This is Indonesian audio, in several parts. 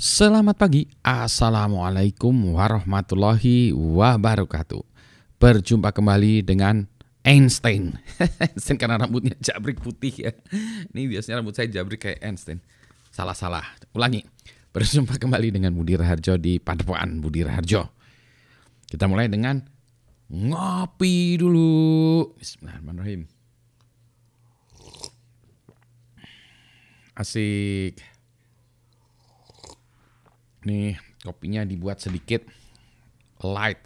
Selamat pagi, Assalamualaikum warahmatullahi wabarakatuh. Berjumpa kembali dengan Einstein. Einstein karena rambutnya jabrik putih ya. Ini biasanya rambut saya jabrik kayak Einstein. Salah-salah, ulangi. Berjumpa kembali dengan Budi Raharjo di Padepokan Budi Raharjo. Kita mulai dengan ngopi dulu. Bismillahirrahmanirrahim. Asik. Nih kopinya dibuat sedikit light.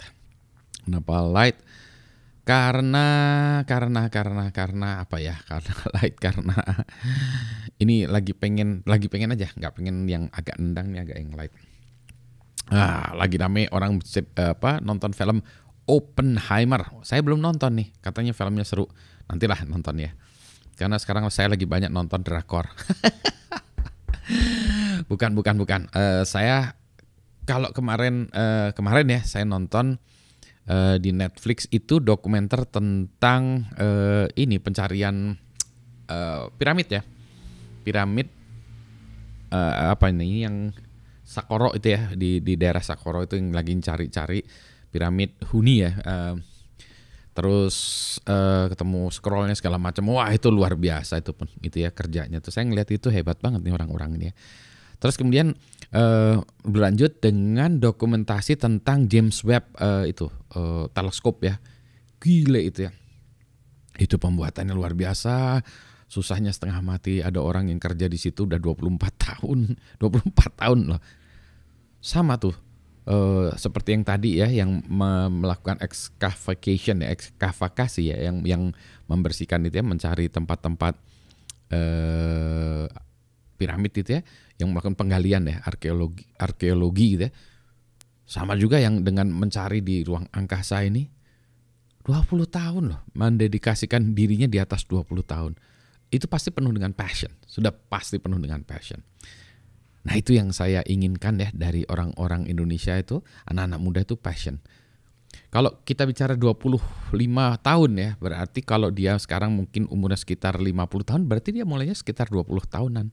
Kenapa light? Karena apa ya? Karena light karena ini lagi pengen aja, nggak pengen yang agak nendang nih, agak yang light. Lagi rame orang nonton film Oppenheimer. Saya belum nonton nih, katanya filmnya seru. Nantilah nonton ya. Karena sekarang saya lagi banyak nonton drakor. Bukan. Saya kalau kemarin ya saya nonton di Netflix itu dokumenter tentang ini pencarian piramid ya. Piramid apa ini yang Saqqara itu ya, di daerah Saqqara itu yang lagi cari-cari piramid Huni ya. Terus ketemu scrollnya segala macam. Wah, itu luar biasa itu ya kerjanya tuh. Saya ngeliat itu hebat banget nih orang-orang ini ya. Terus kemudian berlanjut dengan dokumentasi tentang James Webb teleskop ya. Gile itu ya. Itu pembuatannya luar biasa. Susahnya setengah mati. Ada orang yang kerja di situ udah 24 tahun. 24 tahun loh. Sama tuh. Seperti yang tadi ya, yang melakukan ekskavasi ya, yang membersihkan itu ya, mencari tempat-tempat piramid itu ya, yang melakukan penggalian ya, arkeologi gitu ya. Sama juga yang dengan mencari di ruang angkasa ini 20 tahun loh, mendedikasikan dirinya di atas 20 tahun. Itu pasti penuh dengan passion, sudah pasti penuh dengan passion. Nah, itu yang saya inginkan ya dari orang-orang Indonesia itu, anak-anak muda itu passion. Kalau kita bicara 25 tahun ya, berarti kalau dia sekarang mungkin umurnya sekitar 50 tahun, berarti dia mulainya sekitar 20 tahunan.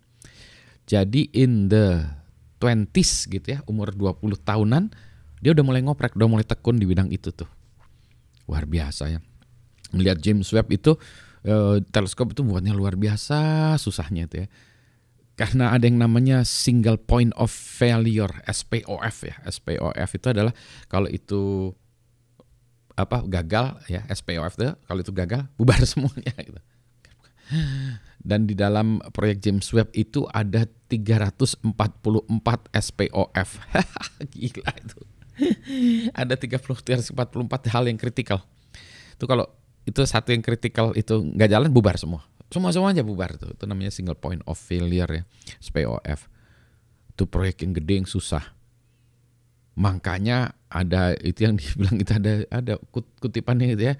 Jadi in the 20s gitu ya, umur 20 tahunan, dia udah mulai ngoprek, udah mulai tekun di bidang itu tuh. Luar biasa ya. Melihat James Webb itu, teleskop itu buatnya luar biasa susahnya itu ya. Karena ada yang namanya single point of failure, SPOF ya. SPOF itu adalah kalau itu gagal ya, SPOF itu kalau itu gagal bubar semuanya gitu. Dan di dalam proyek James Webb itu ada 344 SPOF. Gila itu. Ada 344 hal yang kritikal. Itu kalau itu satu yang kritikal itu nggak jalan, bubar semua. Semua aja bubar tuh. Itu namanya single point of failure ya, SPOF. Itu proyek yang gede yang susah. Makanya ada itu yang dibilang itu ada kutipannya gitu ya.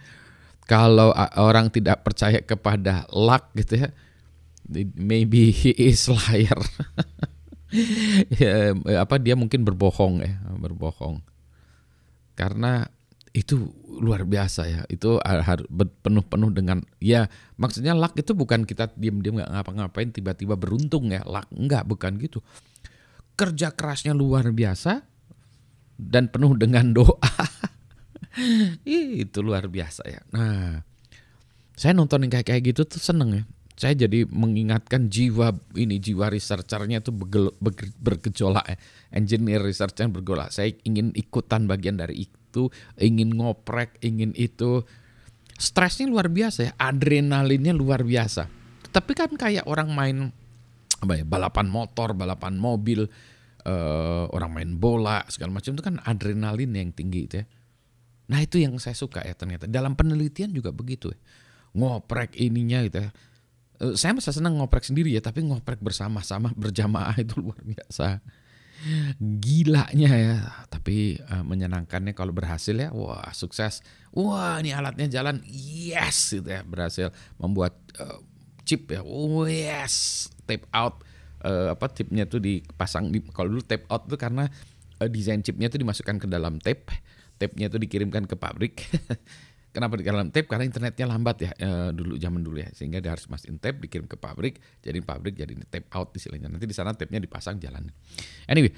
Kalau orang tidak percaya kepada luck gitu ya, maybe he is liar. Dia mungkin berbohong. Karena itu luar biasa ya. Itu penuh dengan ya, maksudnya luck itu bukan kita diam-diam nggak ngapa-ngapain tiba-tiba beruntung ya. Luck enggak, bukan gitu. Kerja kerasnya luar biasa dan penuh dengan doa. Itu luar biasa ya. Nah, saya nonton yang kayak gitu tuh seneng ya. Saya jadi mengingatkan jiwa researchernya tuh bergejolak ya. Engineer researcher bergejolak. Saya ingin ikutan bagian dari itu, ingin ngoprek, ingin itu. Stresnya luar biasa ya, adrenalinnya luar biasa. Tapi kan kayak orang main balapan motor, balapan mobil, orang main bola segala macam itu kan adrenalin yang tinggi itu ya. Nah, itu yang saya suka ya ternyata. Dalam penelitian juga begitu ya. Ngoprek ininya gitu ya. Saya masih senang ngoprek sendiri ya, tapi ngoprek bersama-sama berjamaah itu luar biasa. Gilanya ya, tapi menyenangkannya kalau berhasil ya. Wah, sukses. Wah, ini alatnya jalan. Yes, gitu ya, berhasil membuat chip ya. Oh, yes, tape out. Chipnya tuh dipasang kalau dulu tape out tuh karena desain chipnya tuh dimasukkan ke dalam tape. Tape-nya tuh dikirimkan ke pabrik. Kenapa di dalam tape? Karena internetnya lambat ya, dulu zaman dulu ya, sehingga dia harus masukin tape, dikirim ke pabrik, jadi tape out istilahnya. Nanti di sana tape-nya dipasang jalan. Anyway,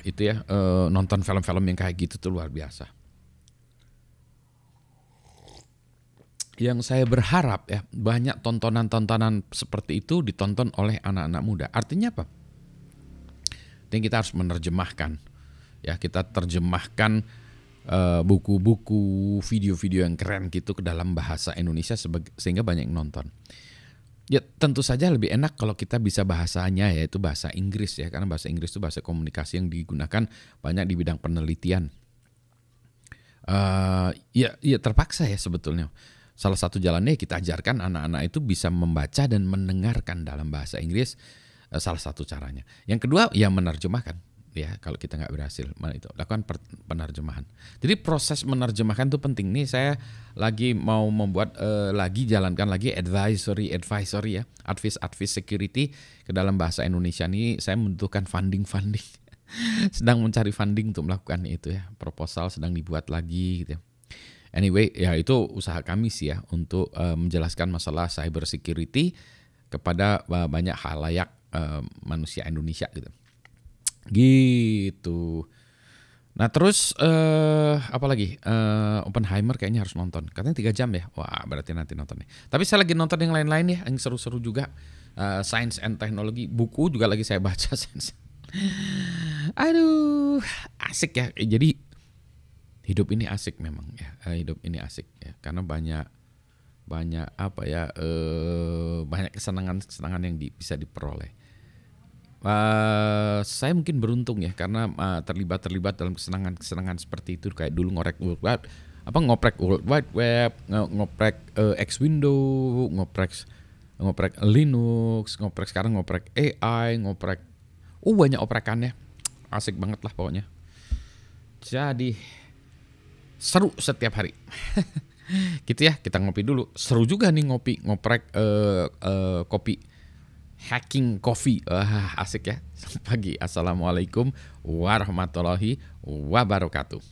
itu ya, nonton film-film yang kayak gitu tuh luar biasa. Yang saya berharap ya, banyak tontonan-tontonan seperti itu ditonton oleh anak-anak muda. Artinya apa? Dan kita harus menerjemahkan, ya, kita terjemahkan buku-buku, video-video yang keren gitu ke dalam bahasa Indonesia sehingga banyak yang nonton. Ya tentu saja lebih enak kalau kita bisa bahasanya, yaitu bahasa Inggris ya, karena bahasa Inggris itu bahasa komunikasi yang digunakan banyak di bidang penelitian. Ya terpaksa ya sebetulnya. Salah satu jalannya kita ajarkan anak-anak itu bisa membaca dan mendengarkan dalam bahasa Inggris, salah satu caranya. Yang kedua ya menerjemahkan. Ya kalau kita nggak berhasil, itu lakukan penerjemahan. Jadi proses menerjemahkan itu penting. Nih saya lagi mau membuat jalankan lagi advisory ya, advice security ke dalam bahasa Indonesia. Nih saya membutuhkan funding sedang mencari funding untuk melakukan itu ya. Proposal sedang dibuat lagi gitu. Anyway ya itu usaha kami sih ya untuk menjelaskan masalah cyber security kepada banyak halayak manusia Indonesia gitu. Nah terus apa lagi, Oppenheimer kayaknya harus nonton, katanya 3 jam ya. Wah berarti nanti nonton nih. Tapi saya lagi nonton yang lain-lain ya, yang seru-seru juga. Science and Technology, buku juga lagi saya baca. Aduh asik ya. Jadi hidup ini asik memang ya, hidup ini asik ya, karena banyak apa ya, banyak kesenangan yang bisa diperoleh. Saya mungkin beruntung ya karena terlibat dalam kesenangan seperti itu, kayak dulu ngoprek World Wide Web, ngoprek X Window, ngoprek Linux, sekarang ngoprek AI, banyak oprekannya, asik banget lah pokoknya. Jadi seru setiap hari. Gitu ya, kita ngopi dulu. Seru juga nih ngoprek kopi. Hacking coffee, asik ya. Pagi. Assalamualaikum warahmatullahi wabarakatuh.